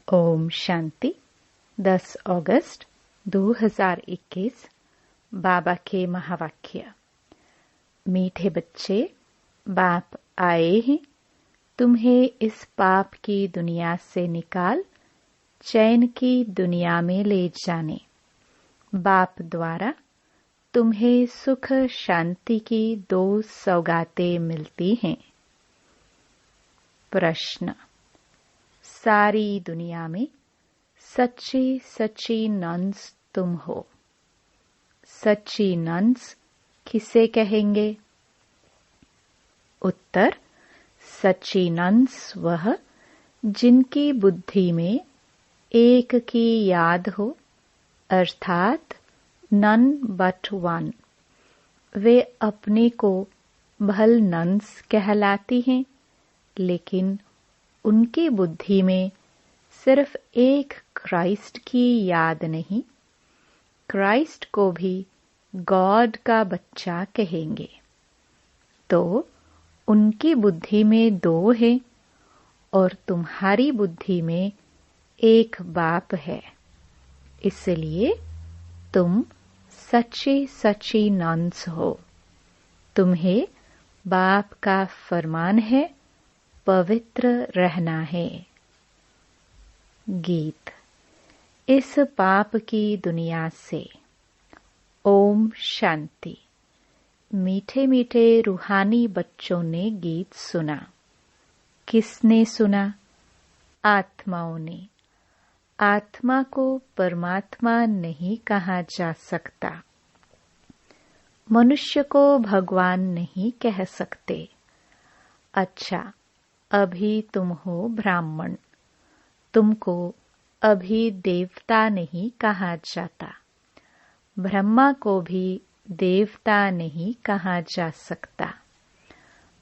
ओम शांति। 10 अगस्त 2021 बाबा के महावाक्य। मीठे बच्चे, बाप आए हैं तुम्हें इस पाप की दुनिया से निकाल चैन की दुनिया में ले जाने। बाप द्वारा तुम्हें सुख शांति की 2 सौगातें मिलती हैं। प्रश्न: सारी दुनिया में सच्ची सच्ची नन्स तुम हो। सच्ची नन्स किसे कहेंगे? उत्तर: सच्ची नन्स वह जिनकी बुद्धि में एक की याद हो, अर्थात नन बट वन। वे अपने को भल नन्स कहलाती हैं, लेकिन उनकी बुद्धि में सिर्फ एक क्राइस्ट की याद नहीं, क्राइस्ट को भी गॉड का बच्चा कहेंगे। तो उनकी बुद्धि में 2 है और तुम्हारी बुद्धि में एक बाप है। इसलिए तुम सच्ची सच्ची नन्स हो। तुम्हें बाप का फरमान है, पवित्र रहना है। गीत। इस पाप की दुनिया से ओम शांति। मीठे मीठे रूहानी बच्चों ने गीत सुना। किसने सुना? आत्माओं ने। आत्मा को परमात्मा नहीं कहा जा सकता। मनुष्य को भगवान नहीं कह सकते। अच्छा, अभी तुम हो ब्राह्मण, तुमको अभी देवता नहीं कहा जाता। ब्रह्मा को भी देवता नहीं कहा जा सकता।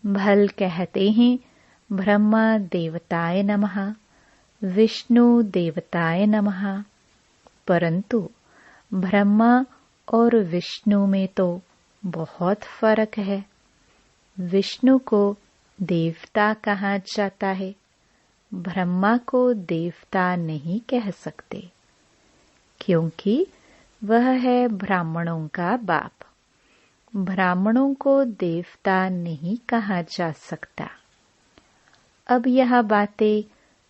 भल कहते हैं ब्रह्मा देवताय नमः, विष्णु देवताय नमः, परंतु ब्रह्मा और विष्णु में तो बहुत फर्क है। विष्णु को देवता कहा जाता है, ब्रह्मा को देवता नहीं कह सकते, क्योंकि वह है ब्राह्मणों का बाप। ब्राह्मणों को देवता नहीं कहा जा सकता। अब यह बातें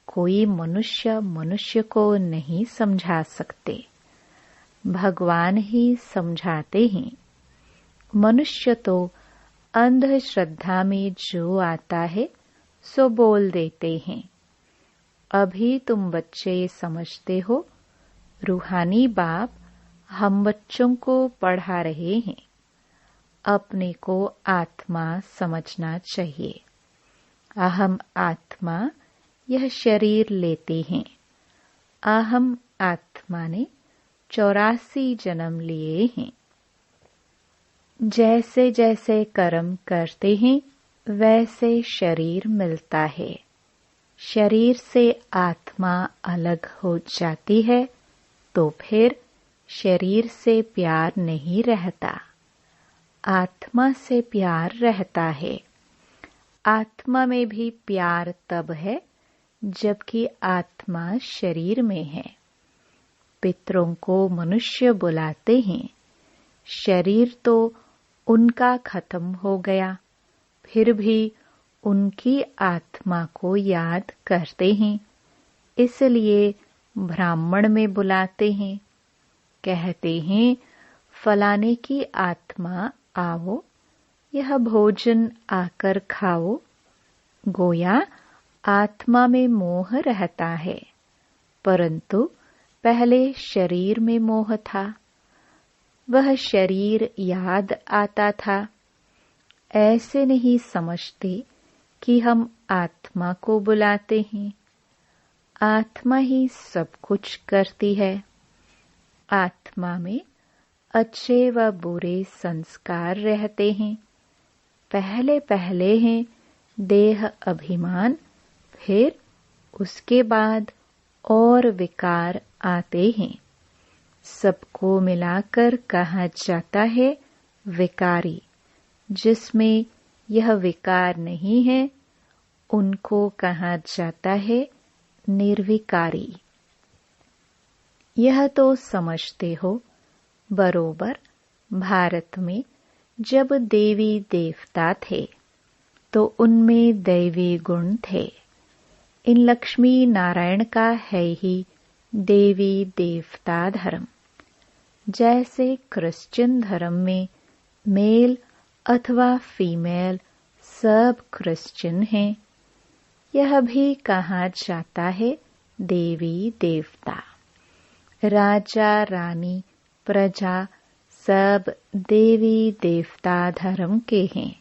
कोई मनुष्य को नहीं समझा सकते, भगवान ही समझाते हैं। मनुष्य तो अंधश्रद्धा में जो आता है सो बोल देते हैं। अभी तुम बच्चे समझते हो, रूहानी बाप हम बच्चों को पढ़ा रहे हैं। अपने को आत्मा समझना चाहिए। अहम आत्मा यह शरीर लेते हैं। अहम आत्मा ने 84 जन्म लिए हैं। जैसे जैसे कर्म करते हैं वैसे शरीर मिलता है। शरीर से आत्मा अलग हो जाती है तो फिर शरीर से प्यार नहीं रहता, आत्मा से प्यार रहता है। आत्मा में भी प्यार तब है जबकि आत्मा शरीर में है। पितरों को मनुष्य बुलाते हैं। शरीर तो उनका खत्म हो गया, फिर भी उनकी आत्मा को याद करते हैं, इसलिए ब्राह्मण में बुलाते हैं। कहते हैं फलाने की आत्मा आओ, यह भोजन आकर खाओ। गोया आत्मा में मोह रहता है, परंतु पहले शरीर में मोह था। वह शरीर याद आता था। ऐसे नहीं समझते कि हम आत्मा को बुलाते हैं। आत्मा ही सब कुछ करती है। आत्मा में अच्छे व बुरे संस्कार रहते हैं। पहले पहले हैं देह अभिमान, फिर उसके बाद और विकार आते हैं। सबको मिलाकर कहा जाता है विकारी। जिसमें यह विकार नहीं है उनको कहा जाता है निर्विकारी। यह तो समझते हो, बरोबर भारत में जब देवी देवता थे तो उनमें दैवी गुण थे। इन लक्ष्मी नारायण का है ही देवी देवता धर्म। जैसे क्रिश्चियन धर्म में मेल अथवा फीमेल सब क्रिश्चियन हैं, यह भी कहा जाता है देवी देवता। राजा रानी प्रजा सब देवी देवता धर्म के हैं।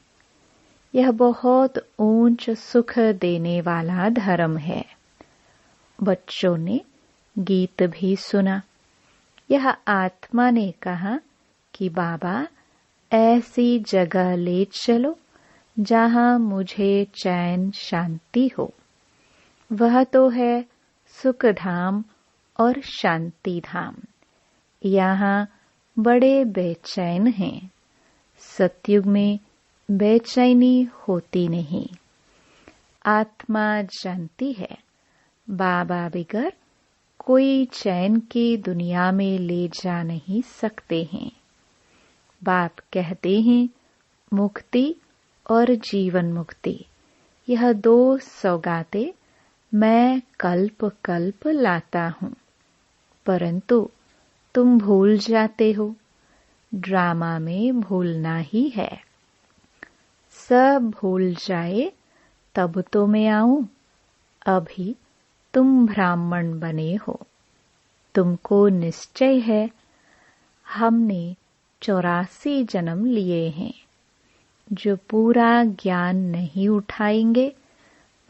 यह बहुत ऊंच सुख देने वाला धर्म है। बच्चों ने गीत भी सुना। यह आत्मा ने कहा कि बाबा ऐसी जगह ले चलो जहां मुझे चैन शांति हो। वह तो है सुख धाम और शांति धाम। यहाँ बड़े बेचैन हैं। सतयुग में बेचैनी होती नहीं। आत्मा जानती है बाबा बिगर कोई चैन की दुनिया में ले जा नहीं सकते हैं। बाप कहते हैं मुक्ति और जीवन मुक्ति, यह दो सौगातें मैं कल्प कल्प लाता हूँ, परंतु तुम भूल जाते हो। ड्रामा में भूलना ही है। सब भूल जाए तब तो मैं आऊं। अभी तुम ब्राह्मण बने हो। तुमको निश्चय है हमने 84 जन्म लिए हैं। जो पूरा ज्ञान नहीं उठाएंगे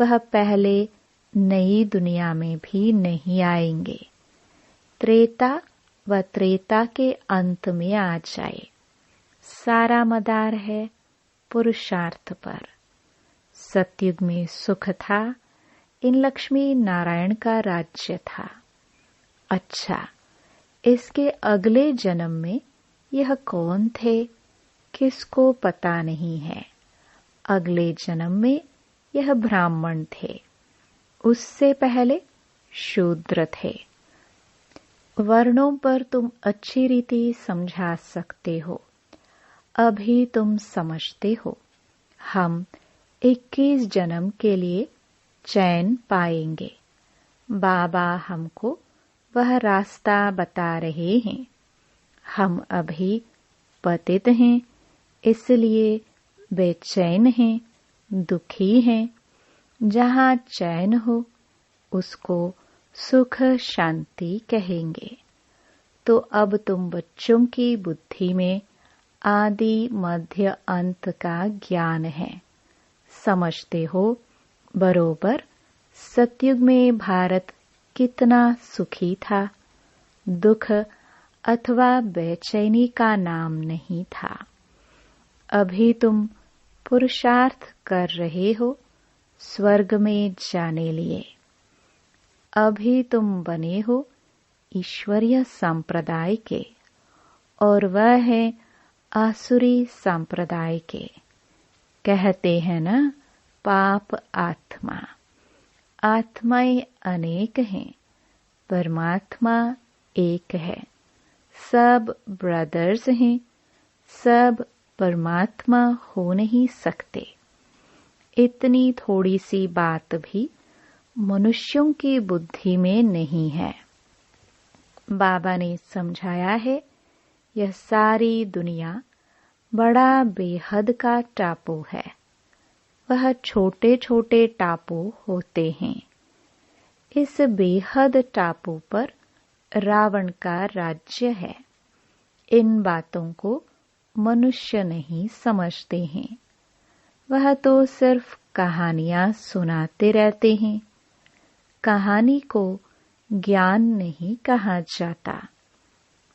वह पहले नई दुनिया में भी नहीं आएंगे। त्रेता व त्रेता के अंत में आ जाए। सारा मदार है पुरुषार्थ पर। सतयुग में सुख था। इन लक्ष्मी नारायण का राज्य था। अच्छा, इसके अगले जन्म में यह कौन थे किसको पता नहीं है। अगले जन्म में यह ब्राह्मण थे। उससे पहले शूद्र थे। वर्णों पर तुम अच्छी रीति समझा सकते हो। अभी तुम समझते हो हम 21 जन्म के लिए चैन पाएंगे। बाबा हमको वह रास्ता बता रहे हैं। हम अभी पतित हैं, इसलिए बेचैन हैं, दुखी हैं। जहाँ चैन हो उसको सुख शांति कहेंगे। तो अब तुम बच्चों की बुद्धि में आदि मध्य अंत का ज्ञान है। समझते हो बरोबर सतयुग में भारत कितना सुखी था। दुख अथवा बेचैनी का नाम नहीं था। अभी तुम पुरुषार्थ कर रहे हो स्वर्ग में जाने लिए। अभी तुम बने हो ईश्वरीय संप्रदाय के और वह है आसुरी संप्रदाय के। कहते हैं ना पाप आत्मा। आत्माएं अनेक हैं, परमात्मा एक है। सब ब्रदर्स हैं, सब परमात्मा हो नहीं सकते। इतनी थोड़ी सी बात भी मनुष्यों की बुद्धि में नहीं है। बाबा ने समझाया है यह सारी दुनिया बड़ा बेहद का टापू है। वह छोटे छोटे टापू होते हैं। इस बेहद टापू पर रावण का राज्य है। इन बातों को मनुष्य नहीं समझते हैं। वह तो सिर्फ कहानियां सुनाते रहते हैं। कहानी को ज्ञान नहीं कहा जाता।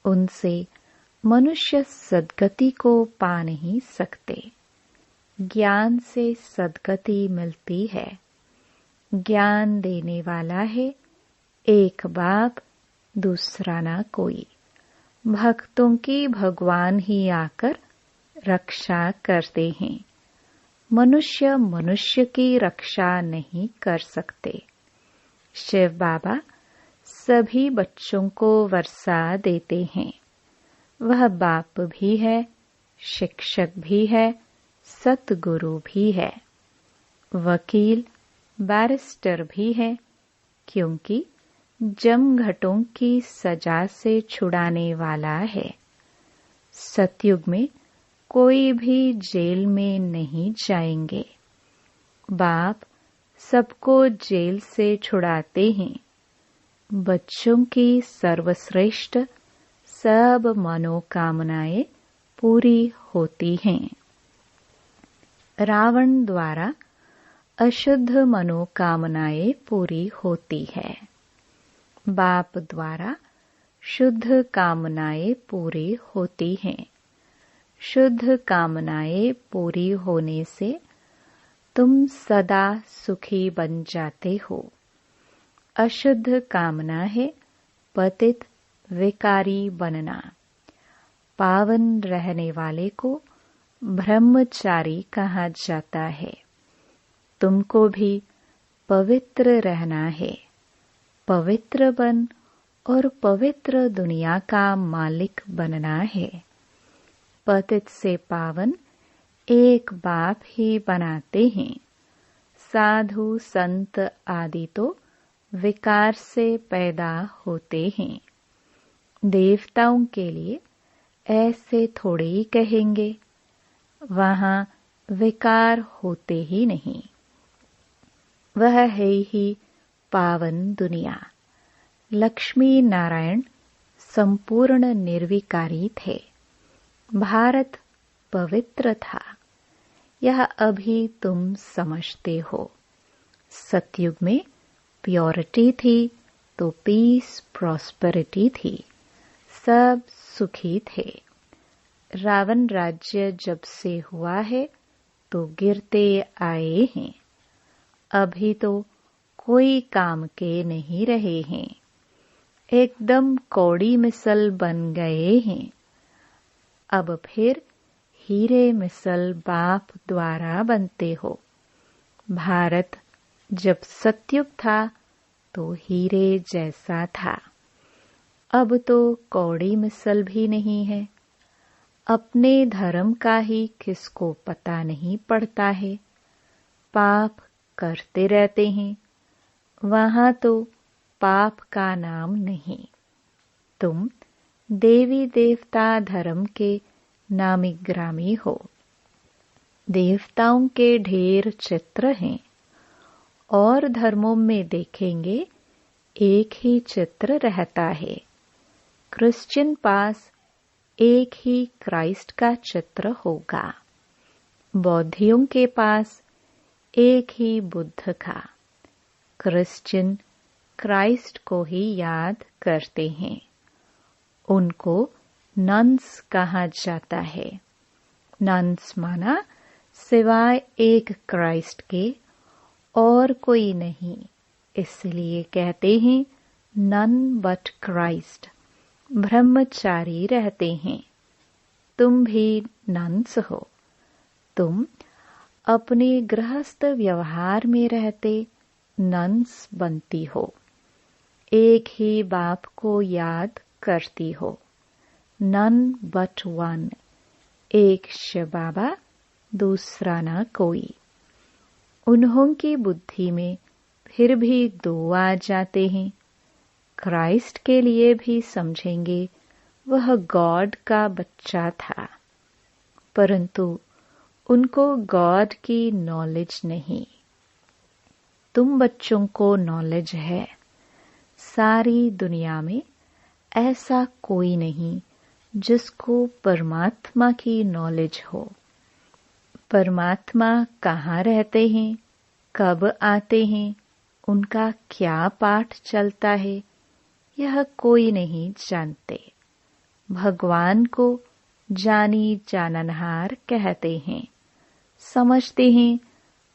उनसे मनुष्य सद्गति को पा नहीं सकते। ज्ञान से सद्गति मिलती है। ज्ञान देने वाला है एक बाप, दूसरा ना कोई। भक्तों की भगवान ही आकर रक्षा करते हैं। मनुष्य मनुष्य की रक्षा नहीं कर सकते। शिव बाबा सभी बच्चों को वर्षा देते हैं। वह बाप भी है, शिक्षक भी है, सतगुरु भी है, वकील, बैरिस्टर भी है, क्योंकि जमघटों की सजा से छुड़ाने वाला है। सतयुग में कोई भी जेल में नहीं जाएंगे। बाप सबको जेल से छुड़ाते हैं। बच्चों की सर्वश्रेष्ठ सब मनोकामनाएं पूरी होती हैं। रावण द्वारा अशुद्ध मनोकामनाएं पूरी होती है। बाप द्वारा शुद्ध कामनाएं पूरी होती हैं। शुद्ध कामनाएं पूरी होने से तुम सदा सुखी बन जाते हो। अशुद्ध कामना है पतित विकारी बनना। पावन रहने वाले को ब्रह्मचारी कहा जाता है। तुमको भी पवित्र रहना है। पवित्र बन और पवित्र दुनिया का मालिक बनना है। पतित से पावन एक बाप ही बनाते हैं। साधु संत आदि तो विकार से पैदा होते हैं। देवताओं के लिए ऐसे थोड़े ही कहेंगे, वहां विकार होते ही नहीं। वह है ही पावन दुनिया। लक्ष्मी नारायण संपूर्ण निर्विकारी थे। भारत पवित्र था। यह अभी तुम समझते हो। सतयुग में प्योरिटी थी तो पीस प्रॉस्पेरिटी थी। सब सुखी थे। रावण राज्य जब से हुआ है तो गिरते आए हैं। अभी तो कोई काम के नहीं रहे हैं। एकदम कौड़ी मिसल बन गए हैं। अब फिर हीरे मिसल बाप द्वारा बनते हो। भारत जब सतयुग था तो हीरे जैसा था। अब तो कौड़ी मिसल भी नहीं है। अपने धर्म का ही किसको पता नहीं पड़ता है। पाप करते रहते हैं। वहां तो पाप का नाम नहीं। तुम देवी देवता धर्म के नामी ग्रामी हो। देवताओं के ढेर चित्र हैं। और धर्मों में देखेंगे एक ही चित्र रहता है। क्रिश्चियन पास एक ही क्राइस्ट का चित्र होगा। बौद्धियों के पास एक ही बुद्ध का। क्रिश्चियन क्राइस्ट को ही याद करते हैं। उनको नन्स कहा जाता है। नन्स माना सिवाय एक क्राइस्ट के और कोई नहीं। इसलिए कहते हैं नन बट क्राइस्ट। ब्रह्मचारी रहते हैं। तुम भी नन्स हो। तुम अपने गृहस्थ व्यवहार में रहते नन्स बनती हो। एक ही बाप को याद करती हो। None but one. एक शिव बाबा, दूसरा न कोई। उन्हों की बुद्धि में फिर भी दो आ जाते हैं। क्राइस्ट के लिए भी समझेंगे वह गॉड का बच्चा था, परंतु उनको गॉड की नॉलेज नहीं। तुम बच्चों को नॉलेज है। सारी दुनिया में ऐसा कोई नहीं जिसको परमात्मा की नॉलेज हो। परमात्मा कहाँ रहते हैं, कब आते हैं, उनका क्या पाठ चलता है, यह कोई नहीं जानते। भगवान को जानी जाननहार कहते हैं। समझते हैं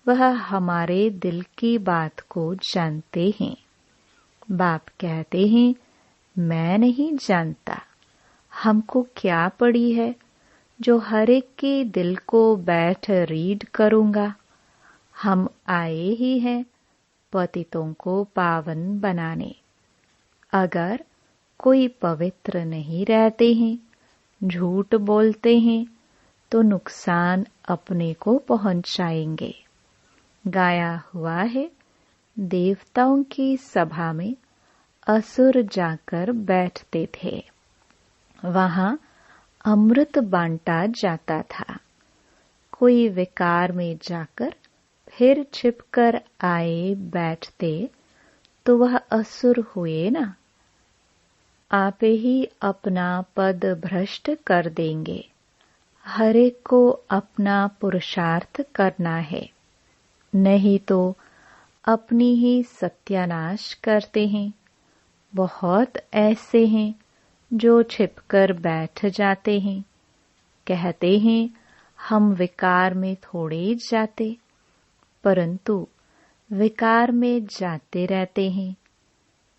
वह हमारे दिल की बात को जानते हैं। बाप कहते हैं मैं नहीं जानता। हमको क्या पड़ी है जो हर एक के दिल को बैठ रीड करूंगा। हम आए ही हैं पतितों को पावन बनाने। अगर कोई पवित्र नहीं रहते हैं, झूठ बोलते हैं, तो नुकसान अपने को पहुंचाएंगे। गाया हुआ है, देवताओं की सभा में असुर जाकर बैठते थे। वहां अमृत बांटा जाता था। कोई विकार में जाकर फिर छिपकर आए बैठते तो वह असुर हुए ना। आप ही अपना पद भ्रष्ट कर देंगे। हर एक को अपना पुरुषार्थ करना है, नहीं तो अपनी ही सत्यानाश करते हैं। बहुत ऐसे हैं जो छिपकर बैठ जाते हैं, कहते हैं हम विकार में थोड़े जाते, परंतु विकार में जाते रहते हैं।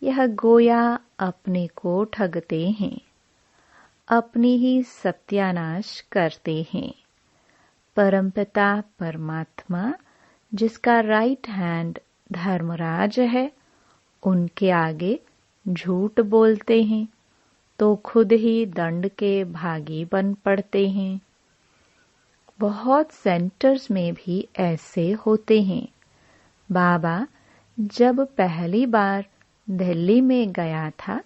यह गोया अपने को ठगते हैं, अपनी ही सत्यानाश करते हैं। परमपिता परमात्मा, जिसका राइट हैंड धर्मराज है, उनके आगे झूठ बोलते हैं तो खुद ही दंड के भागी बन पड़ते हैं। बहुत सेंटर्स में भी ऐसे होते हैं। बाबा जब पहली बार दिल्ली में गया था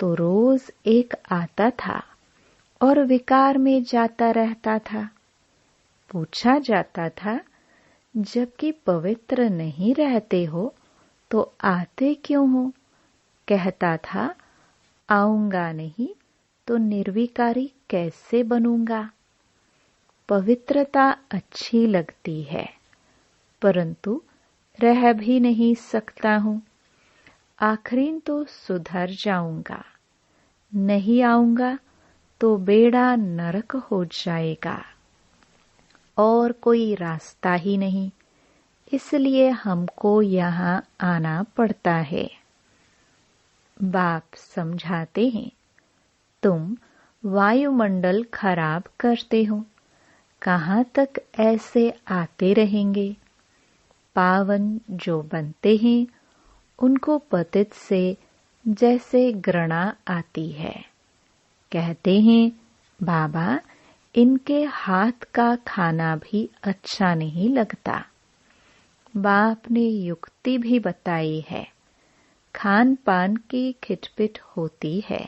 तो रोज एक आता था और विकार में जाता रहता था। पूछा जाता था, जबकि पवित्र नहीं रहते हो तो आते क्यों हो? कहता था, आऊंगा नहीं तो निर्विकारी कैसे बनूंगा। पवित्रता अच्छी लगती है, परंतु रह भी नहीं सकता हूँ। आखिरी तो सुधर जाऊंगा, नहीं आऊंगा तो बेड़ा नरक हो जाएगा और कोई रास्ता ही नहीं। इसलिए हमको यहाँ आना पड़ता है। बाप समझाते हैं, तुम वायुमंडल खराब करते हो, कहाँ तक ऐसे आते रहेंगे। पावन जो बनते हैं उनको पतित से जैसे घृणा आती है। कहते हैं, बाबा इनके हाथ का खाना भी अच्छा नहीं लगता। बाप ने युक्ति भी बताई है, खान पान की खिटपिट होती है।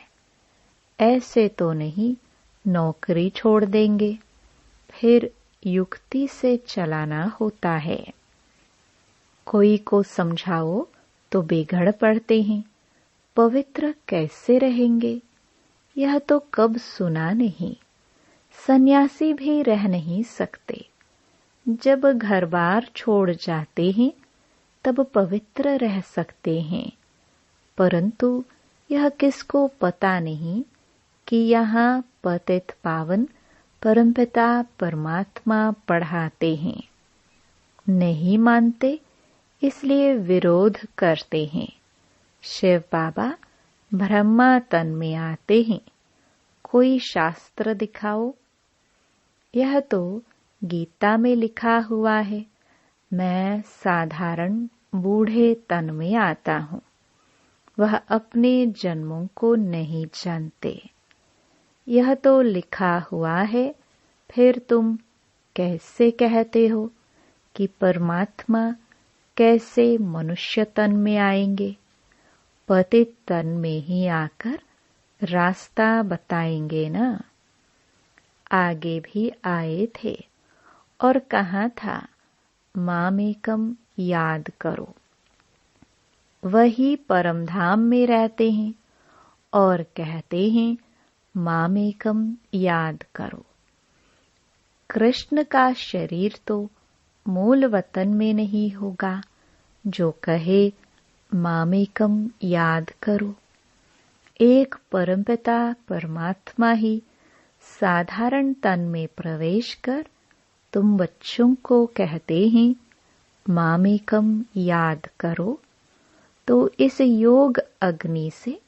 ऐसे तो नहीं नौकरी छोड़ देंगे, फिर युक्ति से चलाना होता है। कोई को समझाओ तो बिगड़ पड़ते हैं। पवित्र कैसे रहेंगे, यह तो कब सुना नहीं। सन्यासी भी रह नहीं सकते। जब घर बार छोड़ जाते हैं तब पवित्र रह सकते हैं, परंतु यह किसको पता नहीं कि यहाँ पतित पावन परमपिता परमात्मा पढ़ाते हैं। नहीं मानते, इसलिए विरोध करते हैं। शिव बाबा ब्रह्मा तन में आते हैं, कोई शास्त्र दिखाओ। यह तो गीता में लिखा हुआ है, मैं साधारण बूढ़े तन में आता हूँ। वह अपने जन्मों को नहीं जानते। यह तो लिखा हुआ है, फिर तुम कैसे कहते हो कि परमात्मा कैसे मनुष्य तन में आएंगे? पतित तन में ही आकर रास्ता बताएंगे ना। आगे भी आए थे और कहा था, मामेकम याद करो। वही परमधाम में रहते हैं और कहते हैं, मामेकम याद करो। कृष्ण का शरीर तो मूल वतन में नहीं होगा जो कहे मामेकम याद करो। एक परमपिता परमात्मा ही साधारण तन में प्रवेश कर तुम बच्चों को कहते हैं मामेकम याद करो, तो इस योग अग्नि से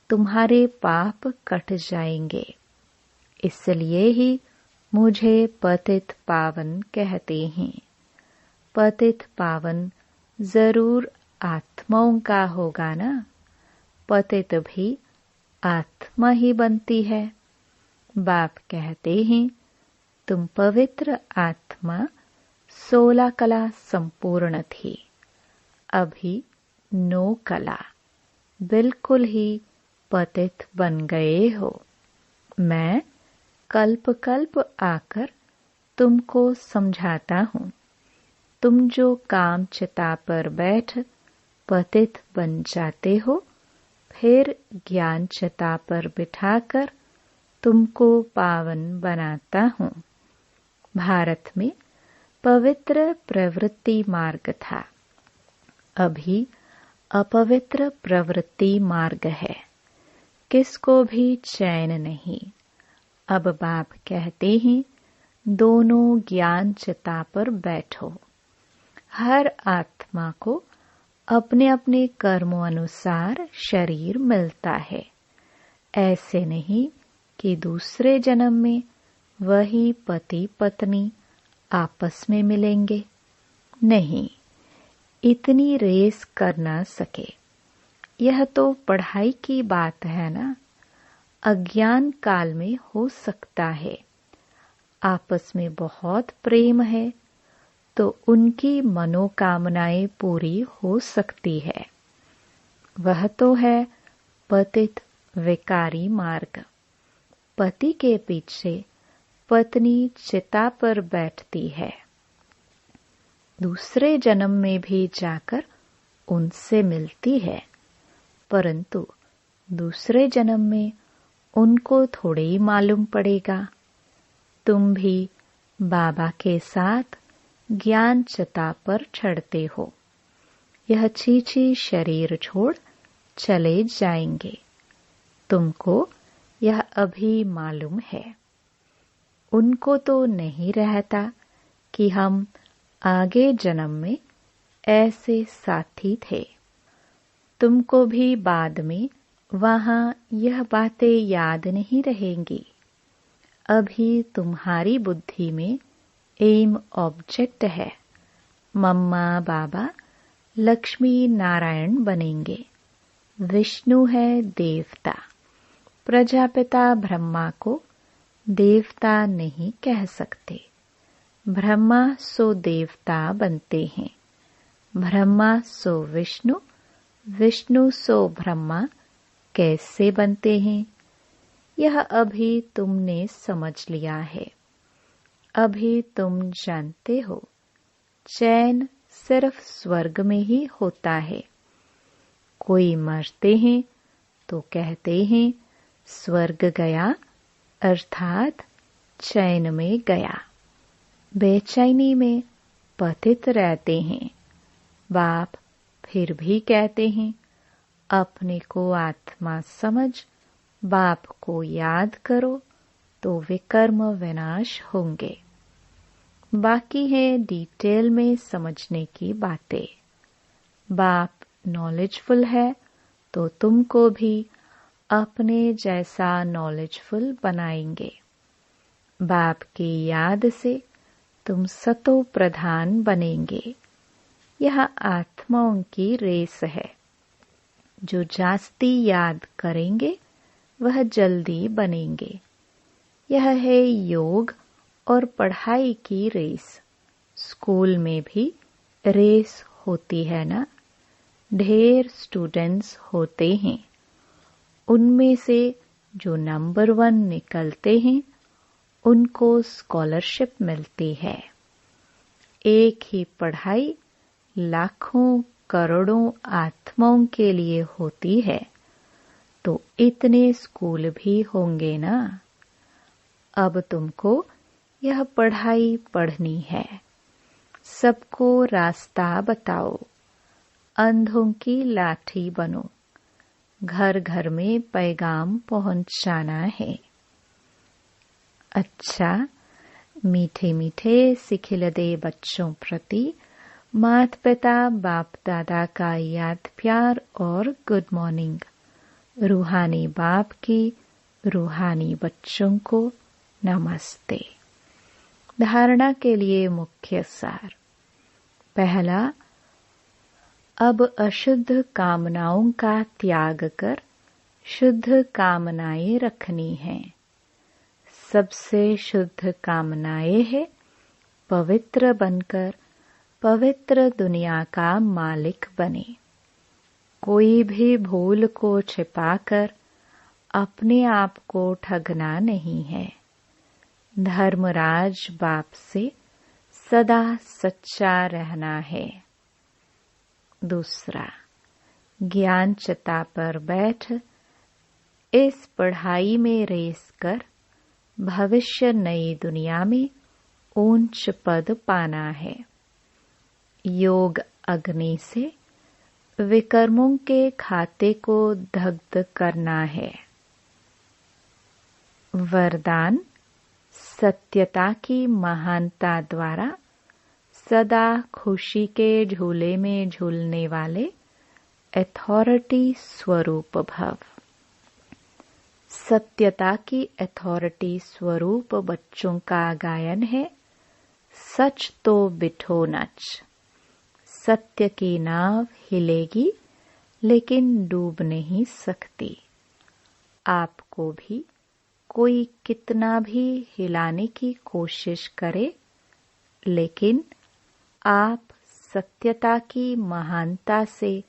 तुम्हारे पाप कट जाएंगे। इसलिए ही मुझे पतित पावन कहते हैं। पतित पावन जरूर आत्माओं का होगा ना। पतित भी आत्मा ही बनती है। बाप कहते हैं, तुम पवित्र आत्मा 16 कला संपूर्ण थी, अभी 9 कला, बिल्कुल ही पतित बन गए हो। मैं कल्प कल्प आकर तुमको समझाता हूँ। तुम जो काम चिता पर बैठ पतित बन जाते हो, फिर ज्ञान चिता पर बिठाकर तुमको पावन बनाता हूँ। भारत में पवित्र प्रवृत्ति मार्ग था, अभी अपवित्र प्रवृत्ति मार्ग है। किसको भी चैन नहीं। अब बाप कहते हैं, दोनों ज्ञान चिता पर बैठो। हर आत्मा को अपने अपने कर्मों अनुसार शरीर मिलता है। ऐसे नहीं कि दूसरे जन्म में वही पति पत्नी आपस में मिलेंगे। नहीं, इतनी रेस कर ना सके। यह तो पढ़ाई की बात है ना। अज्ञान काल में हो सकता है। आपस में बहुत प्रेम है तो उनकी मनोकामनाएं पूरी हो सकती है। वह तो है पतित विकारी मार्ग। पति के पीछे पत्नी चिता पर बैठती है। दूसरे जन्म में भी जाकर उनसे मिलती है, परंतु दूसरे जन्म में उनको थोड़े ही मालूम पड़ेगा। तुम भी बाबा के साथ ज्ञान चिता पर चढ़ते हो। यह छीछी शरीर छोड़ चले जाएंगे। तुमको यह अभी मालूम है। उनको तो नहीं रहता कि हम आगे जन्म में ऐसे साथी थे। तुमको भी बाद में वहां यह बातें याद नहीं रहेंगी। अभी तुम्हारी बुद्धि में एम ऑब्जेक्ट है। मम्मा बाबा लक्ष्मी नारायण बनेंगे। विष्णु है देवता। प्रजापिता ब्रह्मा को देवता नहीं कह सकते। ब्रह्मा सो देवता बनते हैं। ब्रह्मा सो विष्णु, विष्णु सो ब्रह्मा कैसे बनते हैं? यह अभी तुमने समझ लिया है। अभी तुम जानते हो, चैन सिर्फ स्वर्ग में ही होता है। कोई मरते हैं तो कहते हैं स्वर्ग गया, अर्थात चैन में गया। बेचैनी में पतित रहते हैं। बाप फिर भी कहते हैं, अपने को आत्मा समझ बाप को याद करो तो विकर्म विनाश होंगे। बाकी है डिटेल में समझने की बातें। बाप नॉलेजफुल है तो तुमको भी अपने जैसा नॉलेजफुल बनाएंगे। बाप की याद से तुम सतो प्रधान बनेंगे। यह आत्माओं की रेस है। जो जास्ती याद करेंगे वह जल्दी बनेंगे। यह है योग और पढ़ाई की रेस। स्कूल में भी रेस होती है ना। ढेर स्टूडेंट्स होते हैं। उनमें से जो नंबर 1 निकलते हैं उनको स्कॉलरशिप मिलती है। एक ही पढ़ाई लाखों करोड़ों आत्माओं के लिए होती है तो इतने स्कूल भी होंगे ना। अब तुमको यह पढ़ाई पढ़नी है। सबको रास्ता बताओ। अंधों की लाठी बनो। घर घर में पैगाम पहुंचाना है। अच्छा, मीठे मीठे सिखिलदे बच्चों प्रति माता पिता बाप दादा का याद प्यार और गुड मॉर्निंग। रूहानी बाप की रूहानी बच्चों को नमस्ते। धारणा के लिए मुख्य सार। पहला, अब अशुद्ध कामनाओं का त्याग कर शुद्ध कामनाएं रखनी हैं। सबसे शुद्ध कामनाएं है पवित्र बनकर पवित्र दुनिया का मालिक बने। कोई भी भूल को छिपाकर अपने आप को ठगना नहीं है। धर्मराज बाप से सदा सच्चा रहना है। दूसरा, ज्ञान चता पर बैठ इस पढ़ाई में रेस कर भविष्य नई दुनिया में ऊंच पद पाना है। योग अग्नि से विकर्मों के खाते को दग्ध करना है। वरदान, सत्यता की महानता द्वारा सदा खुशी के झूले में झूलने वाले अथॉरिटी स्वरूप भव। सत्यता की अथॉरिटी स्वरूप बच्चों का गायन है। सच तो बिठो नच। सत्य की नाव हिलेगी लेकिन डूब नहीं सकती। आपको भी कोई कितना भी हिलाने की कोशिश करे, लेकिन आप सत्यता की महानता से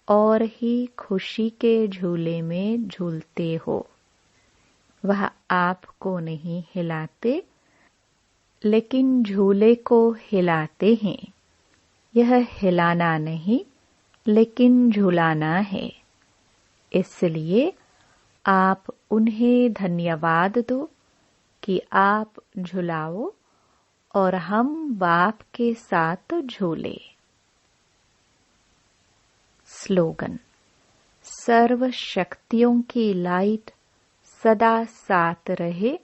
और ही खुशी के झूले में झूलते हो। वह आपको नहीं हिलाते, लेकिन झूले को हिलाते हैं। यह हिलाना नहीं, लेकिन झुलाना है। इसलिए आप उन्हें धन्यवाद दो कि आप झुलाओ और हम बाप के साथ झूले। स्लोगन, सर्व शक्तियों की लाइट सदा साथ रहे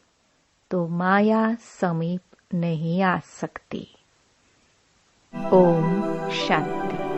तो माया समीप नहीं आ सकती। ओम शांति।